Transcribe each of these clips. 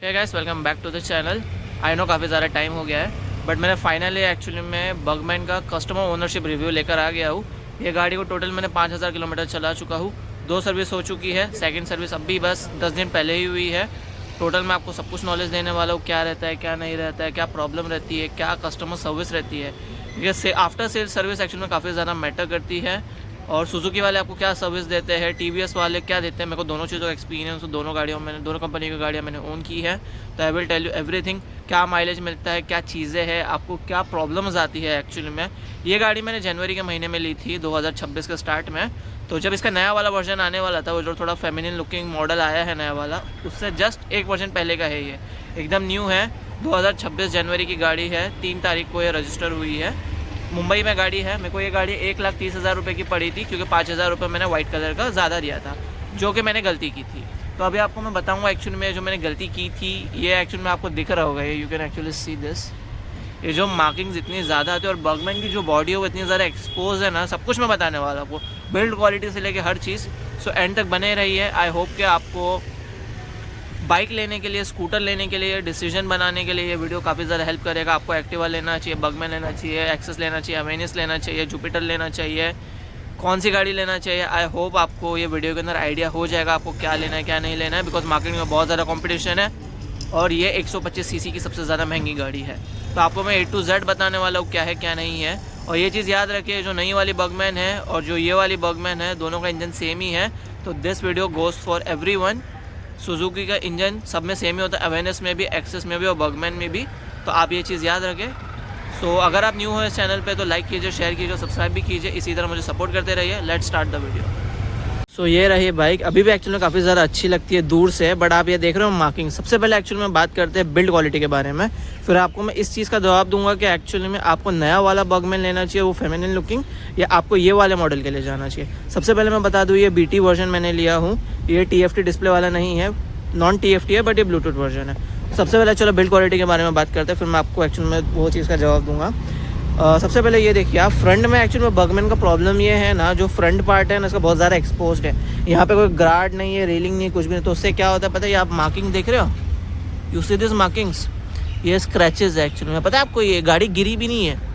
Hey guys, welcome back to the channel. I know काफ़ी ज़्यादा time हो गया है, बट मैंने फाइनली एक्चुअली में बगमैन का कस्टमर ओनरशिप रिव्यू लेकर आ गया हूँ। ये गाड़ी को टोटल मैंने 5000 किलोमीटर चला चुका हूँ। 2 सर्विस हो चुकी है, सेकंड सर्विस अभी बस 10 दिन पहले ही हुई है। टोटल मैं आपको सब कुछ नॉलेज देने वाला हूँ, क्या रहता है, क्या नहीं रहता है, क्या प्रॉब्लम रहती है, क्या कस्टमर सर्विस रहती है। ये आफ्टर सेल सर्विस एक्चुअली में काफ़ी ज़्यादा मैटर करती है। और सुजुकी वाले आपको क्या सर्विस देते हैं, टीवीएस वाले क्या देते हैं। मेरे को दोनों चीज़ों का एक्सपीरियंस, दोनों गाड़ियों में, दोनों कंपनी की गाड़ियाँ मैंने ओन की है। तो I will tell you everything, क्या माइलेज मिलता है, क्या चीज़ें हैं, आपको क्या प्रॉब्लम्स आती है। एक्चुअली में ये गाड़ी मैंने जनवरी के महीने में ली थी 2026 के स्टार्ट में। तो जब इसका नया वाला वर्जन आने वाला था, वो जो थोड़ा फेमिनिन लुकिंग मॉडल आया है नया वाला, उससे जस्ट एक वर्जन पहले का है। ये एकदम न्यू है, 2026 जनवरी की गाड़ी है। 3 तारीख को ये रजिस्टर हुई है। मुंबई में गाड़ी है। मेरे को ये गाड़ी 1,30,000 रुपये की पड़ी थी, क्योंकि 5,000 रुपये मैंने वाइट कलर का ज़्यादा दिया था, जो कि मैंने गलती की थी। तो अभी आपको मैं बताऊंगा एक्चुअली में जो मैंने गलती की थी। ये एक्चुअली में आपको दिख रहा होगा, ये you can actually see this. ये जो मार्किंग्स इतनी ज़्यादा थी और बगमैन की जो बॉडी है वो इतनी ज़्यादा एक्सपोज है ना, सब कुछ मैं बताने वाला आपको, बिल्ड क्वालिटी से लेके हर चीज़। सो एंड तक बने रहिए। आई होप कि आपको बाइक लेने के लिए, स्कूटर लेने के लिए, डिसीजन बनाने के लिए ये वीडियो काफ़ी ज़्यादा हेल्प करेगा। आपको एक्टिवा लेना चाहिए, बगमैन लेना चाहिए, एक्सेस लेना चाहिए, अवेनिस लेना चाहिए, जुपिटर लेना चाहिए, कौन सी गाड़ी लेना चाहिए। आई होप आपको ये वीडियो के अंदर आइडिया हो जाएगा आपको क्या लेना है, क्या नहीं लेना है। बिकॉज मार्केट में बहुत ज़्यादा कॉम्पिटिशन है और ये 125 सीसी की सबसे ज़्यादा महंगी गाड़ी है। तो आपको मैं A to Z बताने वाला हूँ क्या है क्या नहीं है। और ये चीज़ याद रखिए, जो नई वाली बगमैन है और जो ये वाली बगमैन है, दोनों का इंजन सेम ही है। तो this video goes for everyone. Suzuki का इंजन सब में सेम ही होता है, अवेनिस में भी, एक्सेस में भी और बगमैन में भी। तो आप ये चीज़ याद रखें। सो अगर आप न्यू हो इस चैनल पे तो लाइक कीजिए, शेयर कीजिए, सब्सक्राइब भी कीजिए। इसी तरह मुझे सपोर्ट करते रहिए। Let's start the video. So ये रही बाइक। अभी भी एक्चुअली में काफ़ी ज़्यादा अच्छी लगती है दूर से, बट आप ये देख रहे हो मार्किंग। सबसे पहले एक्चुअली में बात करते हैं बिल्ड क्वालिटी के बारे में, फिर आपको मैं इस चीज़ का जवाब दूंगा कि एक्चुअली में आपको नया वाला बगमैन लेना चाहिए, वो फेमिनिन लुकिंग, या आपको ये वाले मॉडल के लिए जाना चाहिए। सबसे पहले मैं बता दूँ, ये BT वर्जन मैंने लिया हूँ। ये TFT डिस्प्ले वाला नहीं है, नॉन TFT है, बट ये ब्लूटूथ वर्जन है। सबसे पहले चलो बिल्ड क्वालिटी के बारे में बात करते हैं, फिर मैं आपको एक्चुअली में वो चीज़ का जवाब दूंगा। सबसे पहले ये देखिए आप, फ्रंट में एक्चुअली में बगमैन का प्रॉब्लम ये है ना, जो फ्रंट पार्ट है ना इसका बहुत ज़्यादा एक्सपोज्ड है। यहाँ पे कोई गार्ड नहीं है, रेलिंग नहीं है, कुछ भी नहीं। तो उससे क्या होता है पता है, ये आप मार्किंग देख रहे हो, यू सी दिस मार्किंग्स, ये स्क्रैचेज है एक्चुअली में। पता है आपको, ये गाड़ी गिरी भी नहीं है,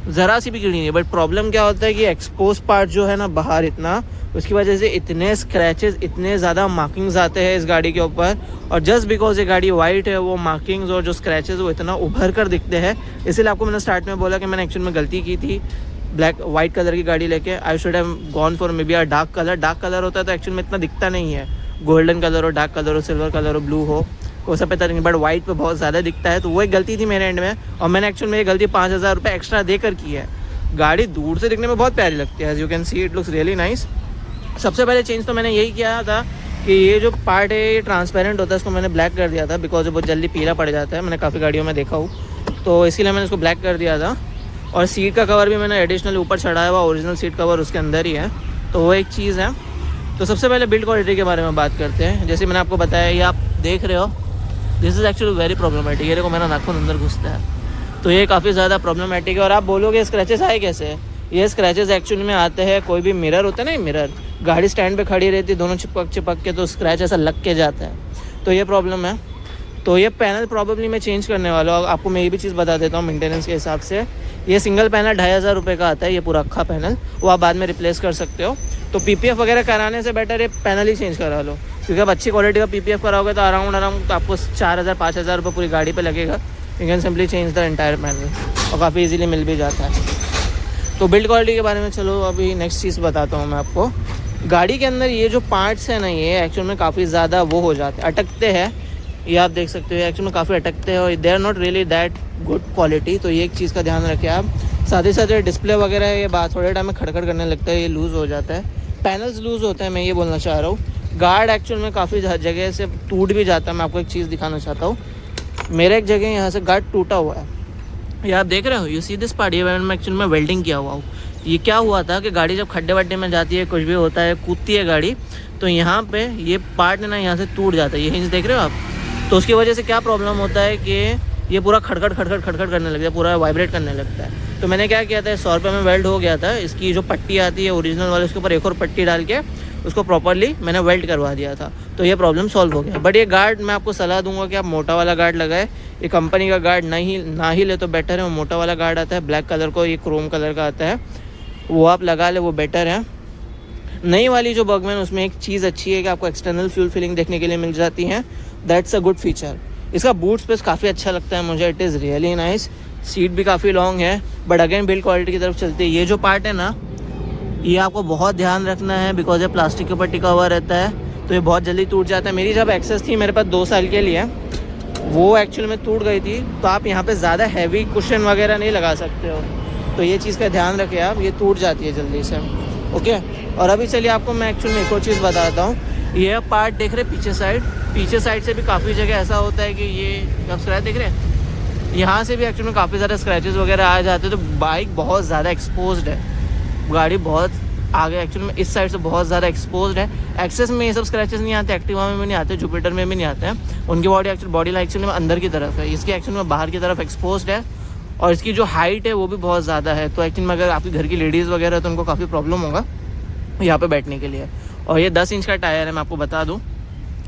ज़रा सी भी गिरी नहीं है। बट प्रॉब्लम क्या होता है कि एक्सपोज पार्ट जो है ना बाहर इतना, उसकी वजह से इतने स्क्रैचेस, इतने ज़्यादा मार्किंग्स आते हैं इस गाड़ी के ऊपर। और जस्ट बिकॉज ये गाड़ी वाइट है, वो मार्किंग्स और जो स्क्रैचेस वो इतना उभर कर दिखते हैं। इसीलिए आपको मैंने स्टार्ट में बोला कि मैंने एक्चुअली में गलती की थी ब्लैक वाइट कलर की गाड़ी लेके। I should have gone for may be a dark colour. Dark colour होता है तो एक्चुअली में इतना दिखता नहीं है। गोल्डन कलर हो, डार्क कलर हो, सिल्वर कलर हो, ब्लू हो, वो सब पता नहीं, बट वाइट पे बहुत ज़्यादा दिखता है। तो वो एक गलती थी मेरे एंड में, और मैंने एक्चुअली में ये गलती 5,000 रुपये एक्स्ट्रा देकर की है। गाड़ी दूर से दिखने में बहुत प्यारी लगती है, as you can see it looks really nice. सबसे पहले चेंज तो मैंने यही किया था कि ये जो पार्ट है ये ट्रांसपेरेंट होता है, इसको मैंने ब्लैक कर दिया था, बिकॉज बहुत जल्दी पीला पड़ जाता है। मैंने काफ़ी गाड़ियों में देखा हूँ, तो इसीलिए मैंने इसको ब्लैक कर दिया था। और सीट का कवर भी मैंने एडिशनल ऊपर चढ़ाया हुआ, ओरिजिनल सीट कवर उसके अंदर ही है, तो वो एक चीज़ है। तो सबसे पहले बिल्ड क्वालिटी के बारे में बात करते हैं। जैसे मैंने आपको बताया, ये आप देख रहे हो, this is actually very problematic. ये देखो मेरा नाखून अंदर घुसता है, तो ये काफ़ी ज़्यादा प्रॉब्लमेटिक है। और आप बोलोगे स्क्रैचेस आए कैसे? ये स्क्रैचेस एक्चुअली में आते हैं, कोई भी मिरर होता है ना, मिरर गाड़ी स्टैंड पे खड़ी रहती है, दोनों चिपक के, तो स्क्रैच ऐसा लग के जाता है, तो ये प्रॉब्लम है। तो ये पैनल प्रॉब्लली मैं चेंज करने वाला हूँ। आपको मैं ये भी चीज़ बता देता हूँ मेंटेनेंस के हिसाब से। ये सिंगल पैनल 2,500 रुपये का आता है, ये पूरा अक्खा पैनल, वो आप बाद में रिप्लेस कर सकते हो। तो PPF वगैरह कराने से बेटर ये पैनल ही चेंज करा लो, क्योंकि अब अच्छी क्वालिटी का PPF कराओगे तो अराउंड आपको 4,000-5,000 रुपये पूरी गाड़ी पर लगेगा। You can simply change the entire panel, और काफ़ी ईजिली मिल भी जाता है। तो बिल्ड क्वालिटी के बारे में चलो अभी नेक्स्ट चीज़ बताता हूँ मैं आपको। गाड़ी के अंदर ये जो पार्ट्स हैं ना, ये एक्चुअल में काफ़ी ज़्यादा वो हो जाते हैं, अटकते हैं। ये आप देख सकते हो, एक्चुअल में काफ़ी अटकते हैं और they are not really that good quality. तो ये एक चीज़ का ध्यान रखें आप। साथ ही साथ ये डिस्प्ले वगैरह है, ये बात थोड़े टाइम में खड़खड़ करने लगता है, ये लूज़ हो जाता है, पैनल्स लूज़ होते हैं, मैं ये बोलना चाह रहा हूँ। गार्ड एक्चुअल में काफ़ी जगह से टूट भी जाता है। मैं आपको एक चीज़ दिखाना चाहता हूँ, मेरा एक जगह यहाँ से गार्ड टूटा हुआ है, ये आप देख रहे हो, यू सी दिस पार्ट, ये मैं एक्चुअली में वेल्डिंग किया हुआ हूँ। ये क्या हुआ था कि गाड़ी जब खड्डे वड्डे में जाती है, कुछ भी होता है, कूदती है गाड़ी, तो यहाँ पे ये पार्ट ना यहाँ से टूट जाता है, ये हिंज देख रहे हो आप। तो उसकी वजह से क्या प्रॉब्लम होता है कि ये पूरा खड़खड़ करने लगता है, पूरा वाइब्रेट करने लगता है। तो मैंने क्या किया था, 100 रुपये में वेल्ड हो गया था। इसकी जो पट्टी आती है ओरिजिनल वाली, उसके ऊपर एक और पट्टी डाल के उसको प्रॉपरली मैंने वेल्ड करवा दिया था, तो ये प्रॉब्लम सॉल्व हो गया। बट ये गार्ड मैं आपको सलाह दूंगा कि आप मोटा वाला गार्ड लगाए। ये कंपनी का गार्ड ना ही ले तो बेटर है। वो मोटा वाला गार्ड आता है ब्लैक कलर को, ये क्रोम कलर का आता है, वो आप लगा ले, वो बेटर है। नई वाली जो बर्गमैन, उसमें एक चीज़ अच्छी है कि आपको एक्सटर्नल फ्यूल फिलिंग देखने के लिए मिल जाती है। That's a good feature. इसका बूट स्पेस काफ़ी अच्छा लगता है मुझे, it is really nice. Seat भी काफ़ी लॉन्ग है, बट अगेन बिल्ड क्वालिटी की तरफ चलती है। ये जो पार्ट है ना, ये आपको बहुत ध्यान रखना है, बिकॉज ये प्लास्टिक के ऊपर टिका हुआ रहता है, तो ये बहुत जल्दी टूट जाता है। मेरी जब एक्सेस थी मेरे पास 2 साल के लिए, वो एक्चुअली में टूट गई थी, तो आप यहाँ पे ज़्यादा हैवी कुशन वगैरह नहीं लगा सकते हो, तो ये चीज़ का ध्यान रखें आप, ये टूट जाती है जल्दी से। ओके, और अभी चलिए आपको मैं एक्चुअली में एक और चीज़ बताता हूँ। ये पार्ट देख रहे पीछे साइड से भी काफ़ी जगह ऐसा होता है कि ये आप स्क्रैच देख रहे हैं, यहाँ से भी एक्चुअली में काफ़ी ज़्यादा स्क्रैचेस वगैरह आ जाते हैं, तो बाइक बहुत ज़्यादा एक्सपोज्ड है, गाड़ी बहुत आगे एक्चुअली में इस साइड से बहुत ज़्यादा एक्सपोज्ड है। एक्सेस में ये सब स्क्रैचेस नहीं आते, एक्टिवा में भी नहीं आते, जुपिटर में भी नहीं आते हैं। उनकी बॉडी लाइन एक्चुअली में अंदर की तरफ है, इसकी एक्चुअली में बाहर की तरफ एक्सपोज्ड है, और इसकी जो हाइट है वो भी बहुत ज़्यादा है, तो एक्चुअली में अगर आपकी घर की लेडीज़ वगैरह है तो उनको काफ़ी प्रॉब्लम होगा यहाँ पे बैठने के लिए। और ये 10 इंच का टायर है, मैं आपको बता दूँ।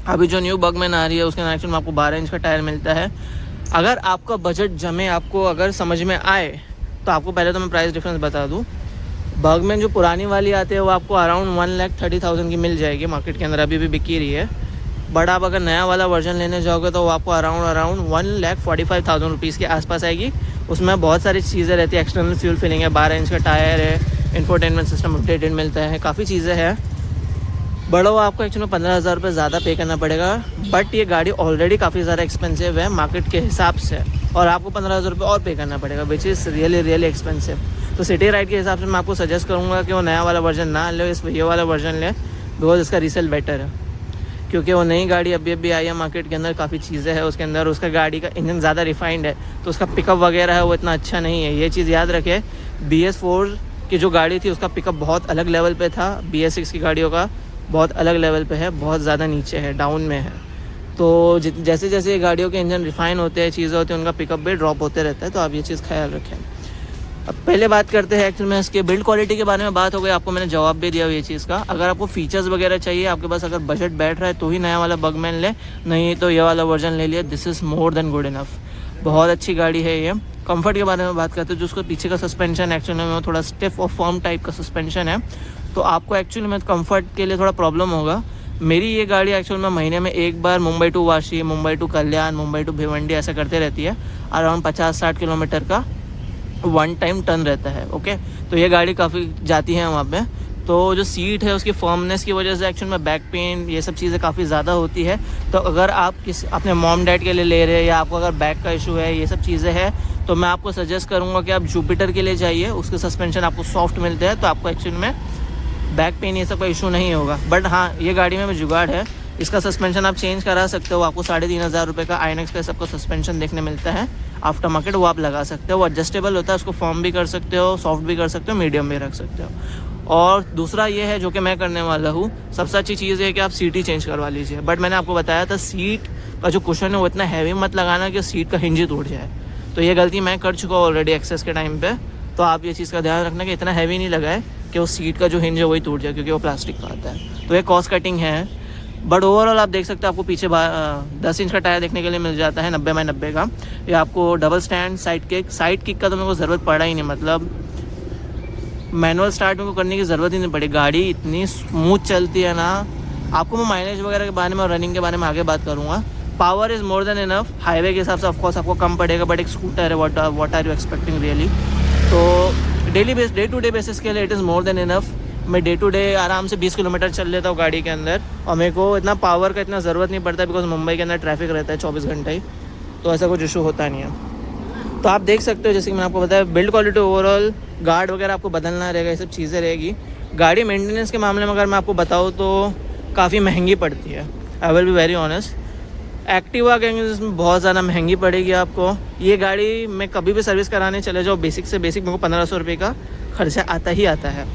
अभी जो न्यू बर्गमैन आ रही है उसके अंदर एक्चुअली में आपको 12 इंच का टायर मिलता है। अगर आपका बजट जमे, आपको अगर समझ में आए, तो आपको पहले तो मैं प्राइस डिफरेंस बता दूँ। बर्गमैन जो पुरानी वाली आती है वो आपको अराउंड 1,30,000 की मिल जाएगी, मार्केट के अंदर अभी भी बिकी रही है। बट आप अगर नया वाला वर्जन लेने जाओगे तो वो आपको अराउंड 1,45,000 रुपीज़ के आसपास आएगी। उसमें बहुत सारी चीज़ें रहती है, एक्सटर्नल फ्यूल फिलिंग है, 12 इंच का टायर है, इंफोटेनमेंट सिस्टम अपडेटेड मिलता है, काफ़ी चीज़ें हैं। बड़ा वो आपको एक्चुअली 15,000 रुपये ज़्यादा पे करना पड़ेगा, बट ये गाड़ी ऑलरेडी काफ़ी ज़्यादा एक्सपेंसिव है मार्केट के हिसाब से, और आपको 15,000 रुपये और पे करना पड़ेगा, विच इज़ रियली एक्सपेंसिव। तो सिटी राइड के हिसाब से मैं आपको सजेस्ट करूँगा कि वो नया वाला वर्जन ना ले, ये वाला वर्जन ले, बिकॉज इसका रीसेल बेटर है, क्योंकि वो नई गाड़ी अभी आई है मार्केट के अंदर, काफ़ी चीज़ें हैं उसके अंदर। उसका गाड़ी का इंजन ज़्यादा रिफाइंड है, तो उसका पिकअप वगैरह है वो इतना अच्छा नहीं है, ये चीज़ याद रखें। BS4 की जो गाड़ी थी उसका पिकअप बहुत अलग लेवल पे था, BS6 की गाड़ियों का बहुत अलग लेवल पे है, बहुत ज़्यादा नीचे है, डाउन में है। तो जैसे जैसे ये गाड़ियों के इंजन रिफाइन होते हैं, चीज़ें होती हैं, उनका पिकअप भी ड्रॉप होते रहता है, तो आप ये चीज़ ख्याल रखें। अब पहले बात करते हैं एक्चुअली में इसके बिल्ड क्वालिटी के बारे में बात हो गई, आपको मैंने जवाब भी दिया ये चीज़ का। अगर आपको फीचर्स वगैरह चाहिए, आपके पास अगर बजट बैठ रहा है तो ही नया वाला बर्गमैन ले, नहीं तो ये वाला वर्जन ले लिया, this is more then good enough. बहुत अच्छी गाड़ी है ये। कंफर्ट के बारे में बात करते हैं, जो उसको पीछे का सस्पेंशन एक्चुअली में थोड़ा स्टिफ और फर्म टाइप का सस्पेंशन है, तो आपको एक्चुअली में कंफर्ट के लिए थोड़ा प्रॉब्लम होगा। मेरी ये गाड़ी एक्चुअल में महीने में एक बार Mumbai to Vashi, Mumbai to Kalyan, Mumbai to Bhiwandi ऐसा करते रहती है, अराउंड 50-60 किलोमीटर का 1 टाइम टर्न रहता है। ओके, तो ये गाड़ी काफ़ी जाती है वहाँ पे। तो जो सीट है उसकी फर्मनेस की वजह से एक्चुअल में बैक पेन ये सब चीज़ें काफ़ी ज़्यादा होती है। तो अगर आप अपने मॉम डैड के लिए ले रहे हैं, या आपको अगर बैक का इशू है, ये सब चीज़ें हैं, तो मैं आपको सजेस्ट करूँगा कि आप जुपिटर के लिए जाइए, उसके सस्पेंशन आपको सॉफ्ट मिलते हैं, तो आपको एक्चुअल में बैक पेन ये सब का इशू नहीं होगा। बट हाँ, ये गाड़ी में जुगाड़ है, इसका सस्पेंशन आप चेंज करा सकते हो, आपको 3,500 रुपये का आइनॉक्स का सबका सस्पेंशन देखने मिलता है आफ्टर मार्केट, वो आप लगा सकते हो। वो एडजस्टेबल होता है, उसको फॉर्म भी कर सकते हो, सॉफ्ट भी कर सकते हो, मीडियम भी रख सकते हो। और दूसरा ये है जो कि मैं करने वाला हूँ, सबसे अच्छी चीज़ है कि आप सीट ही चेंज करवा लीजिए। बट मैंने आपको बताया था सीट का जो कुशन है वो इतना हैवी मत लगाना कि सीट का हिंज ही टूट जाए, तो ये गलती मैं कर चुका हूँ ऑलरेडी एक्सेस के टाइम पे। तो आप ये चीज़ का ध्यान रखना कि इतना हैवी नहीं लगाए कि वो सीट का जो हिंज है वही टूट जाए, क्योंकि वो प्लास्टिक का आता है। तो ये कॉस्ट कटिंग है। बट ओवरऑल आप देख सकते हो, आपको पीछे 10 इंच का टायर देखने के लिए मिल जाता है, 90x90 का। ये आपको डबल स्टैंड, साइड किक का तो मेरे को ज़रूरत पड़ा ही नहीं, मतलब मैनुअल स्टार्ट में को करने की ज़रूरत ही नहीं पड़ी, गाड़ी इतनी स्मूथ चलती है ना। आपको मैं माइलेज वगैरह के बारे में और रनिंग के बारे में आगे बात करूँगा। Power is more than enough, highway के हिसाब से ऑफकोर्स आपको कम पड़ेगा, बट एक स्कूटर है, what are you expecting really. तो डे टू डे बेसिस के लिए it is more than enough. मैं डे टू डे आराम से 20 किलोमीटर चल लेता हूँ गाड़ी के अंदर, और मेरे को इतना पावर का इतना ज़रूरत नहीं पड़ता, बिकॉज मुंबई के अंदर ट्रैफिक रहता है 24 घंटे ही, तो ऐसा कुछ इशू होता नहीं है। तो आप देख सकते हो, जैसे कि मैंने आपको बताया, बिल्ड क्वालिटी ओवरऑल, गार्ड वगैरह आपको बदलना रहेगा, ये सब चीज़ें रहेगी। गाड़ी मेंटेनेंस के मामले में अगर मैं आपको बताऊँ तो काफ़ी महंगी पड़ती है, I will be very honest. Activa के इसमें बहुत ज़्यादा महंगी पड़ेगी आपको। ये गाड़ी मैं कभी भी सर्विस कराने चले जाओ, बेसिक से बेसिक मेरे को 1,500 रुपये का खर्चा आता ही आता है।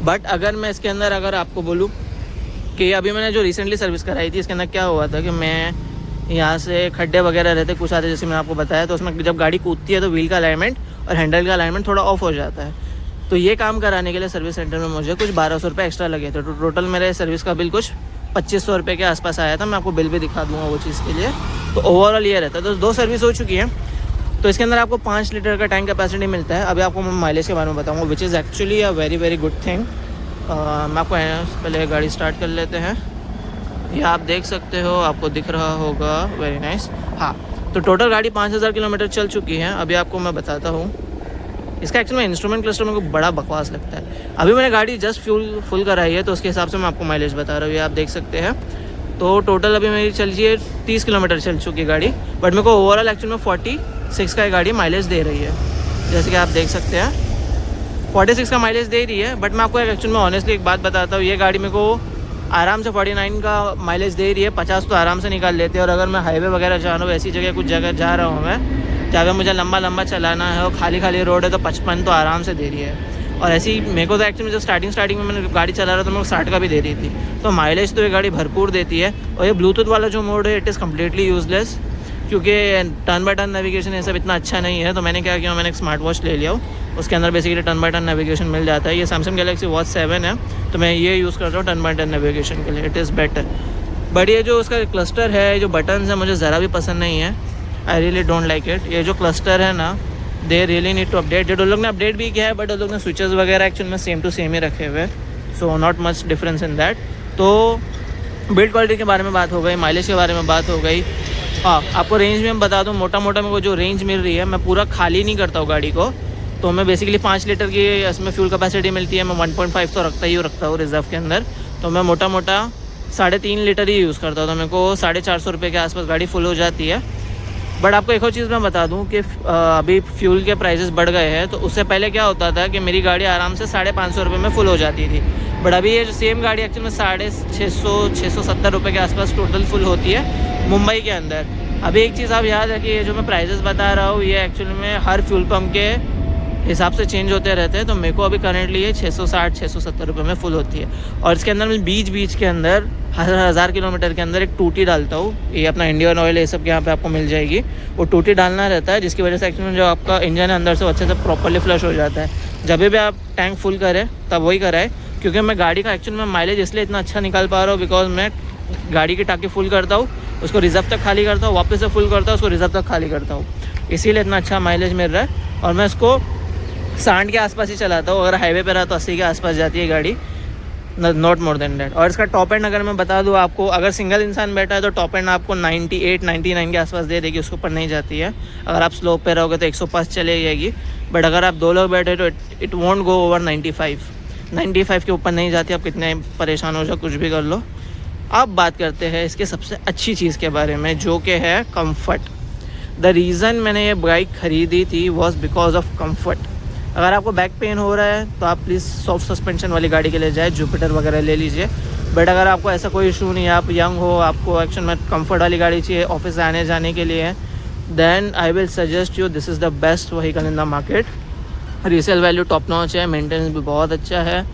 बट अगर मैं इसके अंदर अगर आपको बोलूँ कि अभी मैंने जो रिसेंटली सर्विस कराई थी, इसके अंदर क्या हुआ था कि मैं यहाँ से खड्डे वगैरह रहते कुछ आते, जैसे मैंने आपको बताया, तो उसमें जब गाड़ी कूदती है तो व्हील का अलाइनमेंट और हैंडल का अलाइनमेंट थोड़ा ऑफ हो जाता है। तो ये काम कराने के लिए सर्विस सेंटर में मुझे कुछ 1200 रुपये एक्स्ट्रा लगे थे। तो टोटल मेरे सर्विस का बिल कुछ 2500 रुपये के आसपास आया था। मैं आपको बिल भी दिखा दूंगा वो चीज़ के लिए। तो ओवरऑल ये रहता है। तो 2 सर्विस हो चुकी है। तो इसके अंदर आपको 5 लीटर का टैंक कैपेसिटी मिलता है। अभी आपको मैं माइलेज के बारे में बताऊँगा, which is actually a very very good thing. मैं आपको पहले गाड़ी स्टार्ट कर लेते हैं। ये आप देख सकते हो, आपको दिख रहा होगा, वेरी नाइस। हाँ, तो टोटल गाड़ी 5000 किलोमीटर चल चुकी है। अभी आपको मैं बताता हूँ, इसका एक्चुअल में इंस्ट्रूमेंट क्लस्टर मेरे को बड़ा बकवास लगता है। अभी मैंने गाड़ी जस्ट फ्यूल फुल कराई है, तो उसके हिसाब से मैं आपको माइलेज बता रहा हूँ। ये आप देख सकते हैं। तो टोटल अभी मेरी चल रही है 30 किलोमीटर चल चुकी है गाड़ी, बट मेरे को ओवरऑल एक्चुअल में 46 का गाड़ी माइलेज दे रही है। जैसे कि आप देख सकते हैं 46 का माइलेज दे रही है। बट मैं आपको एक्चुअल में ऑनेस्टली एक बात बताता हूँ, ये गाड़ी मेरे को आराम से 49 का माइलेज दे रही है। 50 तो आराम से निकाल लेते हैं। और अगर मैं हाईवे वगैरह जा रहा हूँ, ऐसी जगह कुछ जगह जा रहा हूँ मैं जहाँ पे मुझे लंबा चलाना है और खाली रोड है, तो 55 तो आराम से दे रही है। और ऐसी मेरे को तो एक्चुअली जब स्टार्टिंग में मैंने गाड़ी चला रहा था, मेरे को 60 का भी दे रही थी। तो माइलेज तो ये गाड़ी भरपूर देती है। और ये ब्लूटूथ वाला जो मोड है, इट इज़ कम्प्लीटली यूजलेस, क्योंकि टर्न बाय टर्न नेविगेशन ये सब इतना अच्छा नहीं है। तो मैंने क्या किया, मैंने एक स्मार्ट वॉच ले लिया हूँ, उसके अंदर basically turn by turn navigation मिल जाता है। ये सैमसंग गैलेक्सी वॉच 7 है, तो मैं ये यूज़ करता हूँ टर्न बाय टर्न नेविगेशन के लिए। It is better. बट ये जो उसका क्लस्टर है, जो बटन्स है, मुझे ज़रा भी पसंद नहीं है। I really don't like it. ये जो क्लस्टर है ना, they really need to update it. उन लोग ने अपडेट भी किया है, बट उन लोग ने स्विचेस वगैरह एक्चुअल में सेम टू सेम ही रखे हुए, so not much difference in that. तो बिल्ड क्वालिटी के बारे में बात हो गई, माइलेज के बारे में बात हो गई। हाँ, आपको रेंज में बता दूँ, मोटा मेरे को जो रेंज मिल रही है, मैं पूरा खाली नहीं करता हूँ गाड़ी को। तो मैं बेसिकली 5 लीटर की इसमें फ्यूल कैपेसिटी मिलती है। मैं 1.5 तो रखता हूँ रिजर्व के अंदर। तो मैं मोटा 3.5 लीटर ही यूज़ करता हूँ। तो मेरे को 450 रुपये के आसपास गाड़ी फुल हो जाती है। बट आपको एक और चीज़ मैं बता दूं कि अभी फ्यूल के प्राइसेस बढ़ गए हैं। तो उससे पहले क्या होता था कि मेरी गाड़ी आराम से 550 रुपये में फुल हो जाती थी। बट अभी ये सेम गाड़ी एक्चुअल में 650-670 रुपये के आसपास टोटल फुल होती है मुंबई के अंदर। अभी एक चीज़ आप याद रखिए, ये जो मैं प्राइसेस बता रहा हूँ, ये एक्चुअली में हर फ्यूल पम्प के हिसाब से चेंज होते रहते हैं। तो मेरे को अभी करंटली ये 660-670 रुपये में फुल होती है। और इसके अंदर मैं बीच के अंदर 1000 किलोमीटर के अंदर एक टूटी डालता हूँ। ये अपना इंडियन ऑयल ये सब के यहाँ पे आपको मिल जाएगी। वो टूटी डालना रहता है, जिसकी वजह से एक्चुअली में जो आपका इंजन है अंदर से अच्छे से प्रॉपर्ली फ्लश हो जाता है। जब भी आप टैंक फुल करें तब वही कराए, क्योंकि मैं गाड़ी का एक्चुअल में माइलेज इसलिए इतना अच्छा निकाल पा रहा हूँ, बिकॉज मैं गाड़ी की टाँकी फुल करता हूँ, उसको रिजर्व तक खाली करता हूँ, वापस से फुल करता हूँ, उसको रिजर्व तक खाली करता हूँ। इसीलिए इतना अच्छा माइलेज मिल रहा है। और मैं इसको 60 के आसपास ही चलाता हूँ। अगर हाईवे पे रहा तो 80 के आसपास जाती है गाड़ी, नॉट मोर देन डैट। और इसका टॉप एंड अगर मैं बता दूँ आपको, अगर सिंगल इंसान बैठा है तो टॉप एंड आपको 98-99 के आसपास दे देगी, उसके ऊपर नहीं जाती है। अगर आप स्लोप पे रहोगे तो 105 चले जाएगी। बट अगर आप 2 लोग बैठे तो इट वॉन्ट गो ओवर 95 के ऊपर नहीं जाती। आप कितने परेशान हो जाओ, कुछ भी कर लो। अब बात करते हैं इसके सबसे अच्छी चीज़ के बारे में, जो कि है कम्फर्ट। द रीज़न मैंने ये बाइक ख़रीदी थी वॉज बिकॉज ऑफ कम्फर्ट। अगर आपको बैक पेन हो रहा है तो आप प्लीज़ सॉफ्ट सस्पेंशन वाली गाड़ी के लिए जाए, जुपिटर वगैरह ले लीजिए। बट अगर आपको ऐसा कोई इशू नहीं है, आप यंग हो, आपको एक्चुअल में कंफर्ट वाली गाड़ी चाहिए ऑफिस आने जाने के लिए, then I will suggest you this is the best vehicle in the market. Resale value top notch है, मेंटेनेंस भी बहुत अच्छा है,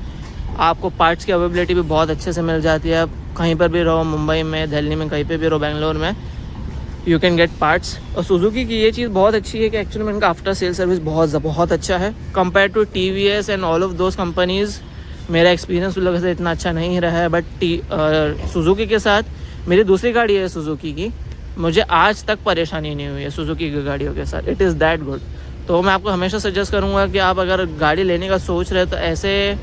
आपको पार्ट्स की अवेलेबिलिटी भी बहुत अच्छे से मिल जाती है। आप कहीं पर भी रहो, मुंबई में, दिल्ली में, कहीं पर भी रहो, बेंगलोर में, यू कैन गेट पार्ट्स। और सुजुकी की ये चीज़ बहुत अच्छी है कि एक्चुअली में इनका आफ्टर सेल सर्विस बहुत अच्छा है compare to TVS and all of those companies. मेरा एक्सपीरियंस उन लोगों से इतना अच्छा नहीं रहा है। बट सुजुकी के साथ मेरी दूसरी गाड़ी है सुजुकी की, मुझे आज तक परेशानी नहीं हुई है सुजुकी की गाड़ियों के साथ। It is that good. तो मैं आपको हमेशा सजेस्ट करूँगा कि आप अगर गाड़ी लेने का सोच रहे हो तो ऐसे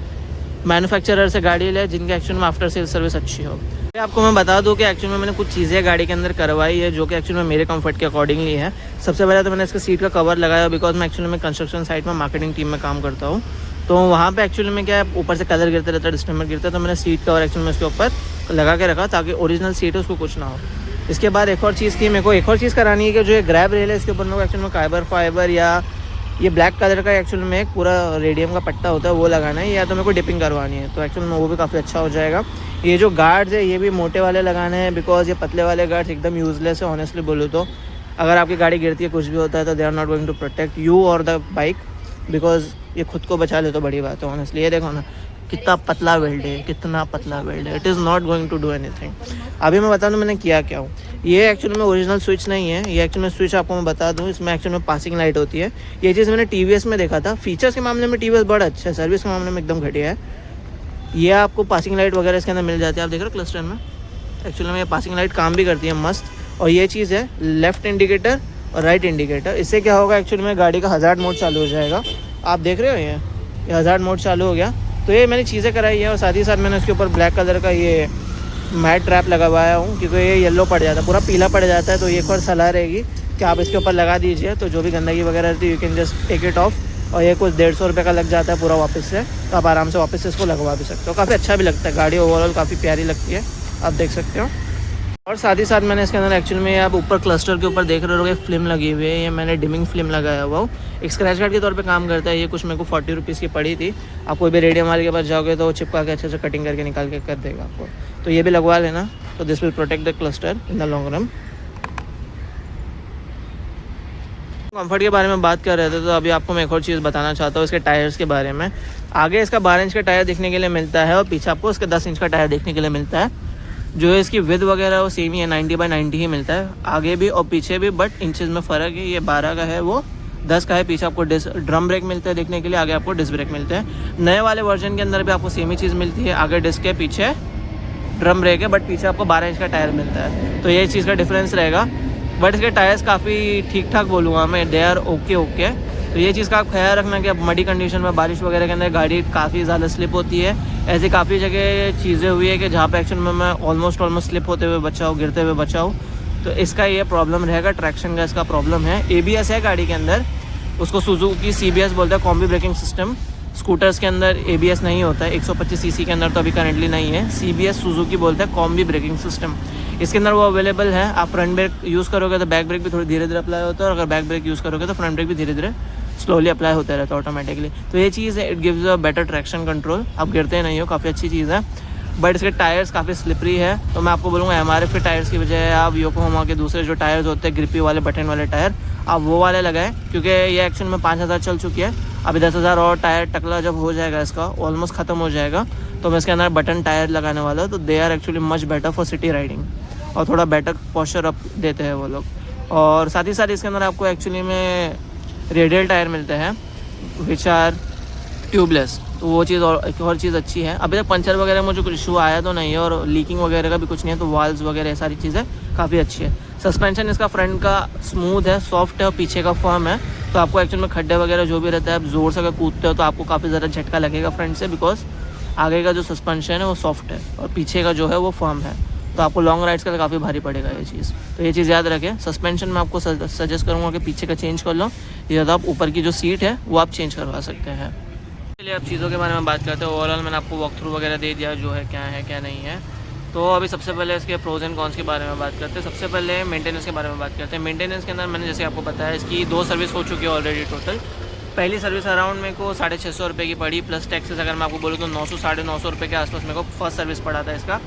मैन्युफैक्चरर से गाड़ी ले जिनके एक्चुअल में आफ्टर सेल सर्विस अच्छी हो। आपको मैं बता दूं कि एक्चुअल में मैंने कुछ चीज़ें गाड़ी के अंदर करवाई है जो कि एक्चुअल में मेरे कंफर्ट के अकॉर्डिंगली है। सबसे पहले तो मैंने इसका सीट का कवर लगाया, बिकॉज मैं एक्चुअली में कंस्ट्रक्शन साइट में मार्केटिंग टीम में काम करता हूँ। तो वहाँ पे एक्चुअली में क्या है, ऊपर से कलर गिरते रहता है, डिस्टेम्बर गिरता है, तो मैंने सीट कवर एक्चुअल में उसके ऊपर लगा के रखा ताकि ओरिजिनल सीट है उसको कुछ ना हो। इसके बाद एक और चीज़ थी, मेरे को एक और चीज़ करानी है कि जो ये ग्रैब रेल है इसके ऊपर मेरे को एक्चुअल में कार्बन फाइबर या ये ब्लैक कलर का एक्चुअल में एक पूरा रेडियम का पट्टा होता है वो लगाना है, या तो मेरे को डिपिंग करवानी है। तो एक्चुअल में वो भी काफ़ी अच्छा हो जाएगा। ये जो गार्ड्स है ये भी मोटे वाले लगाने हैं, बिकॉज ये पतले वाले गार्ड्स एकदम यूजलेस है ऑनेस्टली बोलूँ तो। अगर आपकी गाड़ी गिरती है, कुछ भी होता है, तो they are not going to protect you और द बाइक, बिकॉज ये खुद को बचा ले तो बड़ी बात है ऑनेस्टली। ये देखो ना, कितना पतला वेल्ड है, कितना पतला वेल्ड है, it is not going to do anything. अभी मैं बता दूँ मैंने किया क्या हूँ। ये एक्चुअली में ओरिजिनल स्विच नहीं है, ये एक्चुअली में स्विच आपको मैं बता दूँ, इसमें एक्चुअली में पासिंग लाइट होती है। ये चीज़ मैंने TVS में देखा था। फीचर्स के मामले में TVS बड़ा अच्छा है, सर्विस के मामले में एकदम घटिया है। ये आपको पासिंग लाइट वगैरह इसके अंदर मिल जाती है, आप देख रहे हो क्लस्टर में। एक्चुअली में ये पासिंग लाइट काम भी करती है मस्त। और ये चीज़ है लेफ़्ट इंडिकेटर और राइट इंडिकेटर। इससे क्या होगा, एक्चुअली में गाड़ी का हज़ार्ड मोड चालू हो जाएगा। आप देख रहे हो ये हज़ार्ड मोड चालू हो गया। तो ये मैंने चीज़ें कराई है और साथ ही साथ मैंने उसके ऊपर ब्लैक कलर का ये मैट ट्रैप लगवाया हूँ, क्योंकि ये येलो पड़ जाता है, पूरा पीला पड़ जाता है। तो एक और सलाह रहेगी कि आप इसके ऊपर लगा दीजिए, तो जो भी गंदगी वगैरह रहती है you can just take it off. और ये कुछ 150 रुपये का लग जाता है पूरा वापस से, तो आप आराम से वापस से इसको लगवा भी सकते हो। काफ़ी अच्छा भी लगता है, गाड़ी ओवरऑल काफ़ी प्यारी लगती है, आप देख सकते हो। और साथ ही साथ मैंने इसके अंदर एक्चुअली में आप ऊपर क्लस्टर के ऊपर देख रहे हो फिल्म लगी हुई है, ये मैंने डिमिंग फिल्म लगाया हुआ हूँ। एक स्क्रैच गार्ड के तौर पे काम करता है। ये कुछ मेरे को 40 रुपीज़ की पड़ी थी। आप कोई भी रेडियम वाले के पास जाओगे तो वो चिपका के अच्छे से कटिंग करके निकाल के कर देगा आपको, तो ये भी लगवा लेना। तो this will protect the cluster in the long run. Comfort के बारे में बात कर रहे थे, तो अभी आपको मैं एक और चीज़ बताना चाहता हूँ इसके टायर्स के बारे में। आगे इसका 12 इंच का टायर देखने के लिए मिलता है और पीछे आपको इसका 10 इंच का टायर देखने के लिए मिलता है। जो है इसकी विड्थ वगैरह वो सेम ही है, 90/90 ही मिलता है आगे भी और पीछे भी, बट इंचेस में फ़र्क है। ये 12 का है, वो 10 का है। पीछे आपको ड्रम ब्रेक मिलता है देखने के लिए, आगे आपको डिस्क ब्रेक मिलते हैं। नए वाले वर्जन के अंदर भी आपको सेम ही चीज़ मिलती है, आगे डिस्क है पीछे ड्रम ब्रेक है, बट पीछे आपको 12 इंच का टायर मिलता है। तो ये चीज़ का डिफरेंस रहेगा। बट इसके टायर्स काफ़ी ठीक ठाक बोलूँगा मैं, दे आर ओके। तो ये चीज़ का आप ख्याल रखना कि अब मडी कंडीशन में, बारिश वगैरह के अंदर गाड़ी काफ़ी ज़्यादा स्लिप होती है। ऐसी काफ़ी जगह चीज़ें हुई है कि जहाँ पे एक्शन में मैं ऑलमोस्ट स्लिप होते हुए बचा हूँ, गिरते हुए बचा हूँ। तो इसका ये प्रॉब्लम रहेगा, ट्रैक्शन का इसका प्रॉब्लम है। ABS है गाड़ी के अंदर, उसको सुजुकी CBS बोलता है, कॉम्बी ब्रेकिंग सिस्टम। स्कूटर्स के अंदर ABS नहीं होता है, 125 cc के अंदर तो अभी करेंटली नहीं है। CBS सुजुकी बोलता है, कॉम्बी ब्रेकिंग सिस्टम। इसके अंदर वो अवेलेबल है। आप फ्रंट ब्रेक यूज़ करोगे तो बैक ब्रेक भी थोड़ी धीरे धीरे अप्लाई होता है, और अगर बैक ब्रेक यूज़ करोगे तो फ्रंट ब्रेक भी धीरे धीरे स्लोली अप्लाई होता रहता है ऑटोमेटिकली। तो ये चीज़ है, it gives a better traction control. आप गिरते नहीं हो, काफ़ी अच्छी चीज़ है। बट इसके टायर्स काफ़ी स्लिपरी है, तो मैं आपको बोलूँगा MRF के टायर्स की बजाय आप योकोहामा के दूसरे जो टायर्स होते हैं ग्रिपी वाले, बटन वाले टायर, आप वो वाले लगाएं, क्योंकि ये एक्चुअल में 5000 चल चुकी है। अभी 10,000 और टायर टकला जब हो जाएगा, इसका ऑलमोस्ट ख़त्म हो जाएगा, तो मैं इसके अंदर बटन टायर लगाने वाला हूँ। तो they are actually much better for city riding, और थोड़ा बेटर पोस्चर अप देते हैं वो लोग। और साथ ही साथ इसके अंदर आपको एक्चुअली में रेडियल टायर मिलते हैं विच आर ट्यूबलेस, तो वो चीज़ और एक और चीज़ अच्छी है। अभी तक पंचर वगैरह में कुछ इशू आया तो नहीं है, और लीकिंग वगैरह का भी कुछ नहीं है। तो वाल्व्स वगैरह सारी चीज़ें काफ़ी अच्छी है। सस्पेंशन इसका फ्रंट का स्मूथ है, सॉफ्ट है, और पीछे का फर्म है। तो आपको एक्चुअल में खड्डे वगैरह जो भी रहता है, आप ज़ोर से अगर कूदते हो तो आपको काफ़ी ज़्यादा झटका लगेगा फ्रंट से, बिकॉज आगे का जो सस्पेंशन है वो सॉफ्ट है और पीछे का जो है वो फर्म है। तो आपको लॉन्ग राइड्स का काफ़ी भारी पड़ेगा ये चीज़। तो ये चीज़ याद रखें। सस्पेंशन में आपको सजेस्ट करूँगा कि पीछे का चेंज कर लो, या तो आप ऊपर की जो सीट है वो आप चेंज करवा सकते हैं। चलिए अब चीज़ों के बारे में बात करते हैं। ओवरऑल मैंने आपको वॉक थ्रू वगैरह दे दिया, जो है क्या नहीं है। तो अभी सबसे पहले इसके प्रोज एंड कॉन्स के बारे में बात करते हैं। सबसे पहले मेंटेनेंस के बारे में बात करते हैं। मेंटेनेंस के अंदर मैंने जैसे आपको बताया, इसकी 2 सर्विस हो चुकी है ऑलरेडी टोटल। पहली सर्विस अराउंड मेरे को 650 रुपये की पड़ी, प्लस टैक्सेस अगर मैं आपको बोलूँ तो 900-950 रुपये के आसपास मेरे को फर्स्ट सर्विस पड़ा था इसका।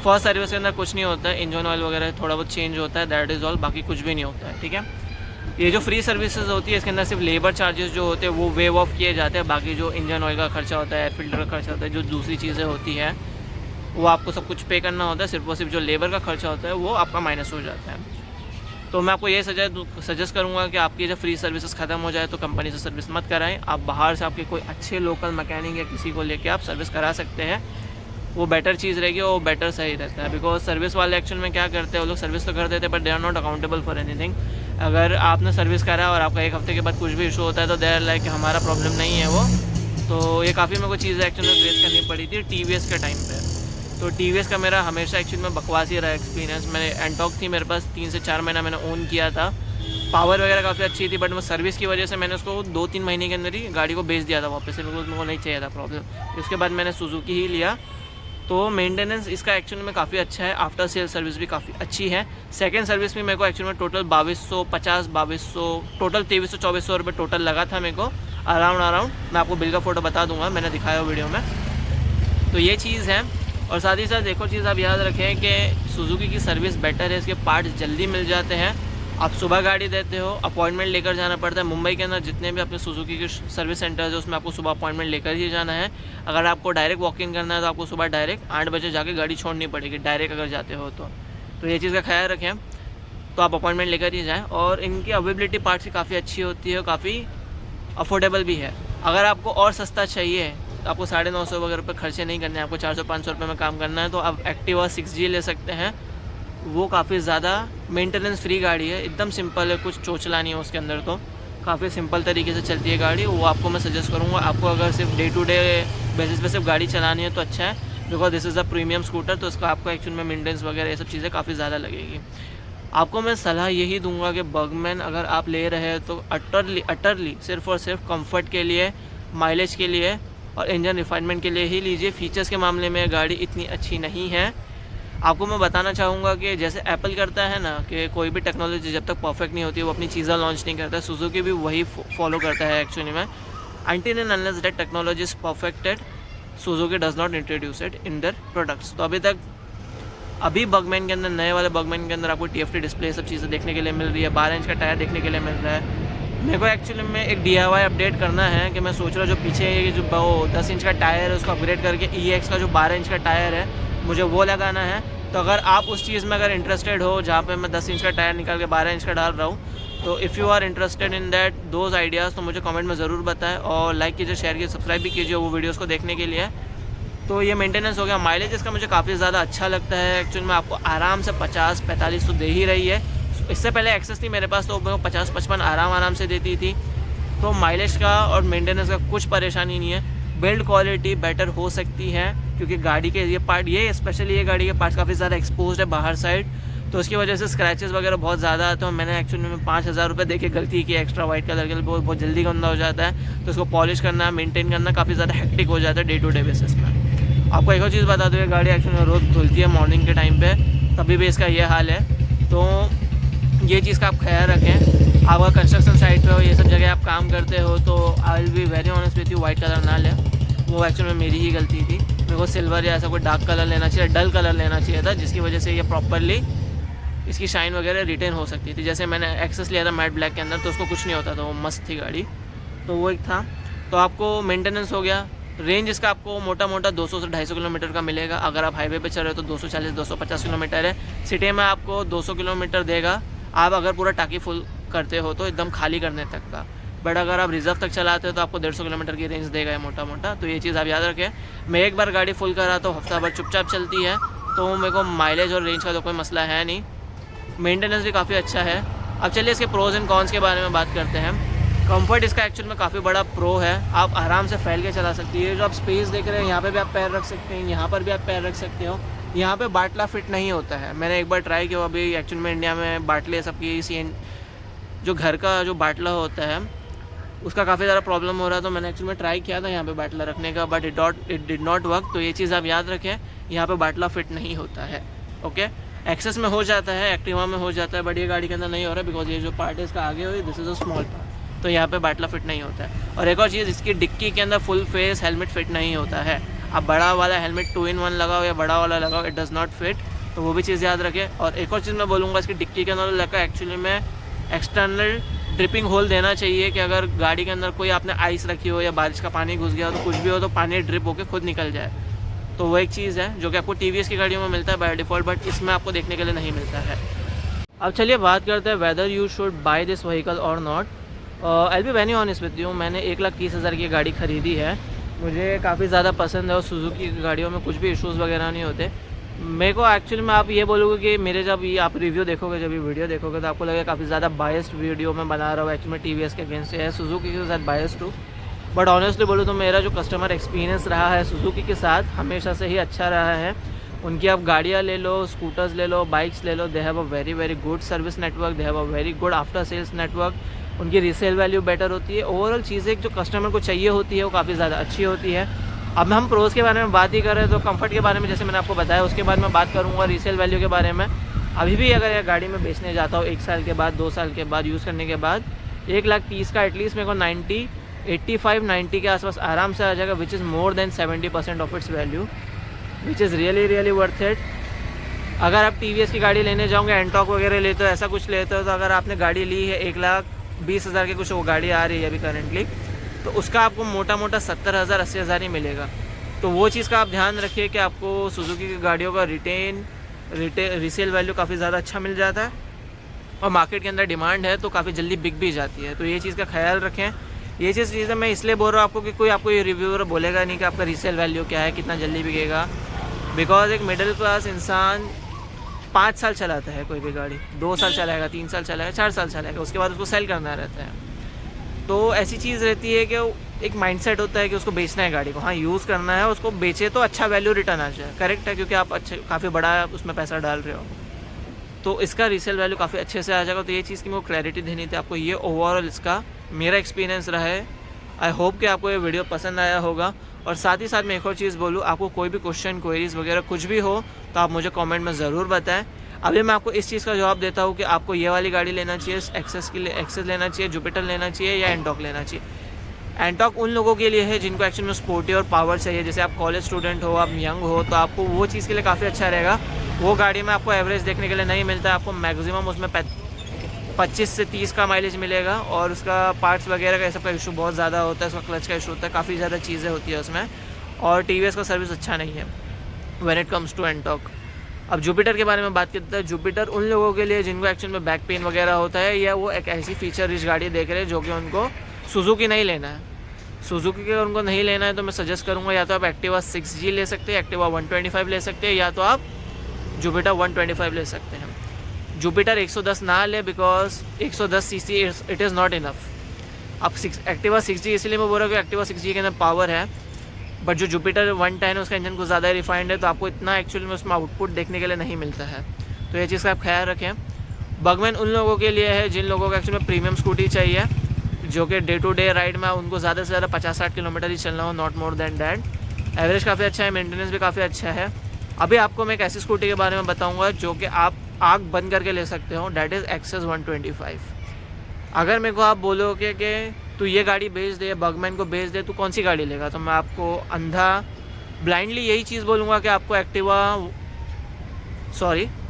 फर्स्ट सर्विस के अंदर कुछ नहीं होता है, इंजन ऑयल वगैरह थोड़ा बहुत चेंज होता है, दैट इज़ ऑल, बाकी कुछ भी नहीं होता है, ठीक है। ये जो फ्री सर्विसेज होती है इसके अंदर सिर्फ लेबर चार्जेस जो होते हैं वो वेव ऑफ किए जाते हैं। बाकी जो इंजन ऑयल का खर्चा होता है, एयर फिल्टर का खर्चा होता है, जो दूसरी चीज़ें होती है वो आपको सब कुछ पे करना होता है। सिर्फ और सिर्फ जो लेबर का खर्चा होता है वो आपका माइनस हो जाता है। तो मैं आपको ये सजेस्ट करूँगा कि आपकी जब फ्री सर्विसेज ख़त्म हो जाए तो कंपनी से सर्विस मत कराएं। आप बाहर से आपके कोई अच्छे लोकल मैकेनिक या किसी को लेके आप सर्विस करा सकते हैं, वो बेटर चीज़ रहेगी, वो बेटर सही रहता है। बिकॉज सर्विस वाले एक्चुअल में क्या करते हैं, वो लोग सर्विस तो कर देते हैं but they are not accountable for anything. अगर आपने सर्विस करा और आपका 1 हफ्ते के बाद कुछ भी इशू होता है तो दे आर लाइक हमारा प्रॉब्लम नहीं है वो। तो ये काफ़ी मेरे को चीज़ें एक्चुअल में फेस करनी पड़ी थी TVS के टाइम पे। तो TVS का मेरा हमेशा एक्चुअल में बकवास ही रहा एक्सपीरियंस। मैंने एंटॉक थी मेरे पास, 3 से 4 महीना मैंने ओन किया था। पावर वगैरह काफ़ी अच्छी थी, बट मैं सर्विस की वजह से मैंने उसको 2-3 महीने के अंदर ही गाड़ी को बेच दिया था वापस से, बिकॉज मेरे को नहीं चाहिए था प्रॉब्लम। उसके बाद मैंने सुजुकी ही लिया। तो मेंटेनेंस इसका एक्चुअल में काफ़ी अच्छा है, आफ्टर सेल सर्विस भी काफ़ी अच्छी है। सेकंड सर्विस में मेरे को एक्चुअल में टोटल 2250 टोटल 2300-2400 रुपये टोटल लगा था मेरे को अराउंड। मैं आपको बिल का फ़ोटो बता दूंगा, मैंने दिखाया वीडियो में। तो ये चीज़ है। और साथ ही साथ एक और चीज़ आप याद रखें कि सुजुकी की सर्विस बेटर है, इसके पार्ट्स जल्दी मिल जाते हैं। आप सुबह गाड़ी देते हो, अपॉइंटमेंट लेकर जाना पड़ता है। मुंबई के अंदर जितने भी अपने सुजुकी के सर्विस सेंटर्स है उसमें आपको सुबह अपॉइंटमेंट लेकर ही जाना है। अगर आपको डायरेक्ट वॉक इन करना है तो आपको सुबह डायरेक्ट 8 बजे जाके गाड़ी छोड़नी पड़ेगी, डायरेक्ट अगर जाते हो तो ये चीज़ का ख्याल रखें। तो आप अपॉइंटमेंट लेकर ही जाएँ। और इनकी अवेलेबिलिटी पार्ट्स की काफ़ी अच्छी होती है, काफ़ी अफोर्डेबल भी है। अगर आपको और सस्ता चाहिए तो आपको 950 वगैरह रुपये खर्चे नहीं करने हैं, आपको 400-500 रुपये में काम करना है तो आप एक्टिवा 6G ले सकते हैं। वो काफ़ी ज़्यादा मेंटेनेंस फ्री गाड़ी है, एकदम सिंपल है, कुछ चोचला नहीं है उसके अंदर, तो काफ़ी सिंपल तरीके से चलती है गाड़ी। वो आपको मैं सजेस्ट करूँगा। आपको अगर सिर्फ डे टू डे बेसिस पे सिर्फ गाड़ी चलानी है तो अच्छा है, because this is a premium scooter, तो इसका आपको एक्चुअल में मेंटेनेंस वगैरह ये सब चीज़ें काफ़ी ज़्यादा लगेगी। आपको मैं सलाह यही दूंगा कि बर्गमैन अगर आप ले रहे हैं तो अटरली सिर्फ और सिर्फ कंफर्ट के लिए, माइलेज के लिए और इंजन रिफाइनमेंट के लिए ही लीजिए। फीचर्स के मामले में गाड़ी इतनी अच्छी नहीं है। आपको मैं बताना चाहूँगा कि जैसे एप्पल करता है ना कि कोई भी टेक्नोलॉजी जब तक परफेक्ट नहीं होती वो अपनी चीज़ें लॉन्च नहीं करता, सुजुकी भी वही फॉलो करता है एक्चुअली में। Until and unless that technology is perfected, Suzuki does not introduce it in their products. तो अभी बर्गमैन के अंदर, नए वाले बर्गमैन के अंदर आपको TFT डिस्प्ले सब चीज़ें देखने के लिए मिल रही है, 12 इंच का टायर देखने के लिए मिल रहा है। मेरे को एक्चुअली में एक DIY अपडेट करना है कि मैं सोच रहा हूँ जो पीछे जो 10 इंच का टायर है उसको अपग्रेड करके EX का जो 12 इंच का टायर है मुझे वो लगाना है। तो अगर आप उस चीज़ में अगर इंटरेस्टेड हो जहाँ पे मैं 10 इंच का टायर निकाल के 12 इंच का डाल रहा हूँ, तो if you are interested in that those ideas तो मुझे कमेंट में ज़रूर बताएं और लाइक कीजिए, शेयर कीजिए, सब्सक्राइब भी कीजिए वो वीडियोज़ को देखने के लिए। तो ये मेंटेनेंस हो गया। माइलेज इसका मुझे काफ़ी ज़्यादा अच्छा लगता है। एक्चुअली में आपको आराम से 50-45 तो दे ही रही है। इससे पहले एक्सेस थी मेरे पास तो वो 50-55 आराम से देती थी। तो माइलेज का और मेंटेनेंस का कुछ परेशानी नहीं है। बिल्ड क्वालिटी बेटर हो सकती है क्योंकि गाड़ी के ये पार्ट, ये स्पेशली ये गाड़ी के पार्ट्स काफ़ी ज़्यादा एक्सपोज्ड है बाहर साइड, तो उसकी वजह से स्क्रैचेस वगैरह बहुत ज़्यादा आते हैं। मैंने एक्चुअली में 5000 रुपये दे के गलती की एक्स्ट्रा वाइट कलर के लिए, बहुत जल्दी गंदा हो जाता है, तो उसको पॉलिश करना, मेंटेन करना काफ़ी ज़्यादा हेक्टिक हो जाता है डे टू डे बेसिस में। आपको एक और चीज़ बता दूँ, गाड़ी एक्चुअली में रोज़ धुलती है मॉर्निंग के टाइम पे, तभी भी इसका ये हाल है। तो ये चीज़ का आप ख्याल रखें। आप अगर कंस्ट्रक्शन साइट पे हो, ये सब जगह आप काम करते हो, तो I will be very honest with you, white colour ना लें। वो एक्चुअली में मेरी ही गलती थी। मेरे को सिल्वर या ऐसा कोई डार्क कलर लेना चाहिए, डल कलर लेना चाहिए था, जिसकी वजह से ये प्रॉपरली इसकी शाइन वगैरह रिटेन हो सकती थी। जैसे मैंने एक्सेस लिया था मैट ब्लैक के अंदर, तो उसको कुछ नहीं होता था, वो मस्त थी गाड़ी। तो वो एक था। तो आपको मेंटेनेंस हो गया। रेंज इसका आपको मोटा 200 से 250 किलोमीटर का मिलेगा। अगर आप हाईवे पे चल रहे हो तो 240-250 किलोमीटर है। सिटी में आपको 200 किलोमीटर देगा, आप अगर पूरा टाकी फुल करते हो तो एकदम खाली करने तक का। बट अगर आप रिजर्व तक चलाते हो तो आपको 150 किलोमीटर की रेंज देगा मोटा। तो ये चीज़ आप याद रखें। मैं एक बार गाड़ी फुल करा तो हफ्ता भर चुपचाप चलती है, तो मेरे को माइलेज और रेंज का तो कोई मसला है नहीं। मेंटेनेंस भी काफ़ी अच्छा है। अब चलिए इसके प्रोज एंड कॉन्स के बारे में बात करते हैं। कंफर्ट इसका एक्चुअल में काफ़ी बड़ा प्रो है। आप आराम से फैल के चला सकती है। जो आप स्पेस देख रहे हैं, यहाँ पे भी आप पैर रख सकते हैं, यहाँ पर भी आप पैर रख सकते हो। यहाँ पे बाटला फिट नहीं होता है। मैंने एक बार ट्राई किया, अभी एक्चुअल में इंडिया में बाटले सबकी जो घर का जो बाटला होता है उसका काफ़ी ज़्यादा प्रॉब्लम हो रहा है। तो मैंने एक्चुअल में ट्राई किया था यहाँ पे बाटला रखने का, but it did not work. तो ये चीज़ आप याद रखें, यहाँ पे बाटला फिट नहीं होता है। ओके, एक्सेस में हो जाता है, एक्टिवा में हो जाता है, बट ये गाड़ी के अंदर नहीं हो रहा है, बिकॉज ये जो पार्ट है इसका आगे हुई, this is a small part, तो यहाँ पे बाटला फिट नहीं होता है। और एक और चीज़, इसकी डिक्की के अंदर फुल फेस हेलमेट फिट नहीं होता है। आप बड़ा वाला हेलमेट 2-in-1 लगाओ या बड़ा वाला लगाओ, इट डज़ नॉट फिट। तो वो भी चीज़ याद रखें। और एक और चीज़ मैं बोलूँगा, इसकी डिक्की के अंदर लगा एक्चुअली में एक्सटर्नल ड्रिपिंग होल देना चाहिए कि अगर गाड़ी के अंदर कोई आपने आइस रखी हो या बारिश का पानी घुस गया हो तो कुछ भी हो तो पानी ड्रिप होकर खुद निकल जाए। तो वो एक चीज़ है जो कि आपको TVS की गाड़ियों में मिलता है बाय डिफ़ॉल्ट, बट इसमें आपको देखने के लिए नहीं मिलता है। अब चलिए बात करते हैं whether you should buy this vehicle or not. I be very honest with you, मैंने 1,30,000 की गाड़ी ख़रीदी है। मुझे काफ़ी ज़्यादा पसंद है और सुजुकी की गाड़ियों में कुछ भी इश्यूज़ वगैरह नहीं होते। मेरे को एक्चुअली में आप ये बोलोगे कि मेरे जब ये आप रिव्यू देखोगे, जब ये वीडियो देखोगे तो आपको लगेगा काफ़ी ज़्यादा बायस्ड वीडियो में बना रहा हूँ। एक्चुअली में TVS के अगेंस्ट है, सुजुकी के साथ बायस्ड हूँ। बट ऑनेस्टली बोलूँ तो मेरा जो कस्टमर एक्सपीरियंस रहा है सुजुकी के साथ हमेशा से ही अच्छा रहा है। उनकी आप गाड़ियाँ ले लो, स्कूटर्स ले लो, बाइक्स ले लो, they have a very good service network, they have a very good after sales network. उनकी रीसेल वैल्यू बेटर होती है। ओवरऑल चीज़ें जो कस्टमर को चाहिए होती है वो काफ़ी ज़्यादा अच्छी होती है। अब हम प्रोज के बारे में बात ही कर रहे हैं, तो कंफर्ट के बारे में जैसे मैंने आपको बताया उसके बारे में बात करूँगा। रीसेल वैल्यू के बारे में अभी भी अगर यह गाड़ी में बेचने जाता हूँ 1 साल के बाद, 2 साल के बाद यूज़ करने के बाद 1,30,000 का एटलीस्ट मेरे को 85-90 के आसपास आराम से आ जाएगा, which is more then 70% of its value, which is really worth it. अगर आप TVS की गाड़ी लेने जाओगे, एंटॉक वगैरह लेते हो, ऐसा कुछ लेते हो, तो अगर आपने गाड़ी ली है 1,20,000 की कुछ वो गाड़ी आ रही है अभी करेंटली, तो उसका आपको मोटा मोटा 70,000 80,000 ही मिलेगा। तो वो चीज़ का आप ध्यान रखिए कि आपको सुजुकी की गाड़ियों का रीसेल वैल्यू काफ़ी ज़्यादा अच्छा मिल जाता है, और मार्केट के अंदर डिमांड है तो काफ़ी जल्दी बिक भी जाती है। तो ये चीज़ का ख्याल रखें। ये चीज़ें मैं इसलिए बोल रहा हूँ आपको कि कोई आपको ये रिव्यूअर बोलेगा नहीं कि आपका रीसेल वैल्यू क्या है, कितना जल्दी बिकेगा। बिकॉज एक मिडिल क्लास इंसान 5 साल चलाता है कोई भी गाड़ी, 2 साल चलाएगा, 3 साल चलाएगा, 4 साल चलाएगा, उसके बाद उसको सेल करना रहता है। तो ऐसी चीज़ रहती है कि एक माइंडसेट होता है कि उसको बेचना है गाड़ी को, हाँ यूज़ करना है, उसको बेचे तो अच्छा वैल्यू रिटर्न आ जाए। करेक्ट है, क्योंकि आप अच्छे काफ़ी बड़ा उसमें पैसा डाल रहे हो, तो इसका रीसेल वैल्यू काफ़ी अच्छे से आ जाएगा। तो ये चीज़ की मेरे को क्लैरिटी देनी थी आपको। ये ओवरऑल इसका मेरा एक्सपीरियंस रहा है। आई होप कि आपको ये वीडियो पसंद आया होगा। और साथ ही साथ मैं एक और चीज़ बोलूँ, आपको कोई भी क्वेश्चन क्वेरीज वगैरह कुछ भी हो तो आप मुझे कमेंट में ज़रूर बताएं। अभी मैं आपको इस चीज़ का जवाब देता हूँ कि आपको ये वाली गाड़ी लेना चाहिए, एक्सेस लेना चाहिए, जुपिटर लेना चाहिए या एंटॉक लेना चाहिए। एंटॉक उन लोगों के लिए है जिनको एक्चुअली में स्पोर्टी और पावर चाहिए, जैसे आप कॉलेज स्टूडेंट हो, आप यंग हो, तो आपको वो चीज़ के लिए काफ़ी अच्छा रहेगा। वो गाड़ी में आपको एवरेज देखने के लिए नहीं मिलता है, आपको मैक्सिमम उसमें 25 से 30 का माइलेज मिलेगा, और उसका पार्ट्स वगैरह का सब का इशू बहुत ज़्यादा होता है, उसका क्लच का इशू होता है, काफ़ी ज़्यादा चीज़ें होती है उसमें, और TVS का सर्विस अच्छा नहीं है व्हेन इट कम्स टू एंटॉक। अब जुपिटर के बारे में बात करते हैं। जुपिटर उन लोगों के लिए जिनको एक्चुअल में बैक पेन वगैरह होता है, या वो एक ऐसी फीचर रिच गाड़ी देख रहे हैं जो कि उनको सुजुकी नहीं लेना है। सुजुकी के उनको नहीं लेना है तो मैं सजेस्ट करूँगा या तो आप एक्टिवा 6G ले सकते हैं, एक्टिवा 125 ले सकते हैं, या तो आप जुपिटर 125 ले सकते हैं। जुपिटर 110 ना ले, because 110 CC it is not enough. अब एक्टिवा 6G इसलिए मैं बोल रहा हूँ कि एक्टिवा 6G के अंदर पावर है, बट जो जुपिटर 110 है उसका इंजन कुछ ज़्यादा रिफाइंड है, तो आपको इतना एक्चुअली में उसमें आउटपुट देखने के लिए नहीं मिलता है। तो ये चीज़ का आप ख्याल रखें। बगमैन उन लोगों के लिए है जिन लोगों को एक्चुअली में प्रीमियम स्कूटी चाहिए, जो कि डे टू डे राइड में उनको ज़्यादा से ज़्यादा 50-60 किलोमीटर ही चलना हो, not more than that. Average काफ़ी अच्छा है, मेंटेनेंस भी काफ़ी अच्छा है। अभी आपको मैं एक ऐसी स्कूटी के बारे में बताऊंगा जो कि आप आग बंद करके ले सकते हो, डैट इज़ एक्सेस 125। अगर मेरे को आप बोलोगे कि तू ये गाड़ी बेच दे, बगमैन को बेच दे, तू कौन सी गाड़ी लेगा, तो मैं आपको ब्लाइंडली यही चीज़ बोलूँगा कि आपको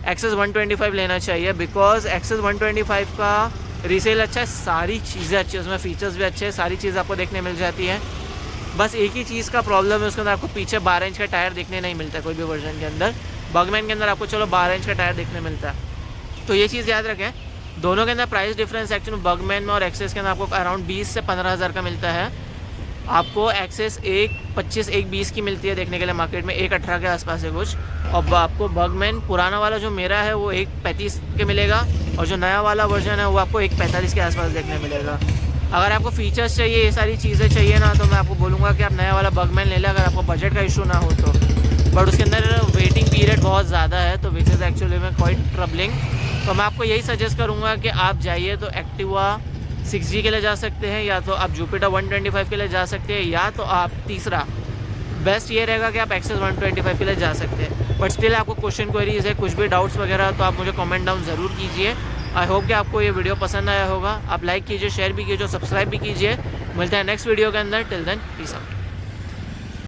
एक्सेस 125 लेना चाहिए, बिकॉज एक्सेस 125 का रीसेल अच्छा है, सारी चीज़ें अच्छी है, उसमें फीचर्स भी अच्छे हैं, सारी चीज़ आपको देखने मिल जाती है। बस एक ही चीज़ का प्रॉब्लम है, उसके अंदर आपको पीछे 12 इंच का टायर देखने नहीं मिलता है कोई भी वर्जन के अंदर। बगमैन के अंदर आपको चलो 12 इंच का टायर देखने मिलता है। तो ये चीज़ याद रखें, दोनों के अंदर प्राइस डिफरेंस एक्चुअली बगमैन में और एक्सेस के अंदर आपको अराउंड 20 से 15,000 का मिलता है। आपको एक्सेस 1.25 1.20 की मिलती है देखने के लिए मार्केट में, 1.18 के आसपास है कुछ। और आपको बगमैन पुराना वाला जो मेरा है वो 1.35 के मिलेगा, और जो नया वाला वर्जन है वो आपको 1.45 के आसपास देखने मिलेगा। अगर आपको फीचर्स चाहिए, ये सारी चीज़ें चाहिए ना, तो मैं आपको बोलूँगा कि आप नया वाला बगमैन ले लें, अगर आपको बजट का इशू ना हो तो। बट उसके अंदर वेटिंग पीरियड बहुत ज़्यादा है, तो विच इज़ एक्चुअली में क्वाइट ट्रबलिंग। तो मैं आपको यही सजेस्ट करूँगा कि आप जाइए तो एक्टिवा 6G के लिए जा सकते हैं, या तो आप जुपिटर 125 के लिए जा सकते हैं, या तो आप तीसरा बेस्ट ये रहेगा कि आप एक्सेस 125 के लिए जा सकते हैं। बट स्टिल आपको क्वेश्चन क्वेरीज है, कुछ भी डाउट्स वगैरह, तो आप मुझे कमेंट डाउन ज़रूर कीजिए। आई होप कि आपको ये वीडियो पसंद आया होगा। आप लाइक कीजिए, शेयर भी कीजिए, सब्सक्राइब भी कीजिए। मिलते हैं नेक्स्ट वीडियो के अंदर। Till then peace out.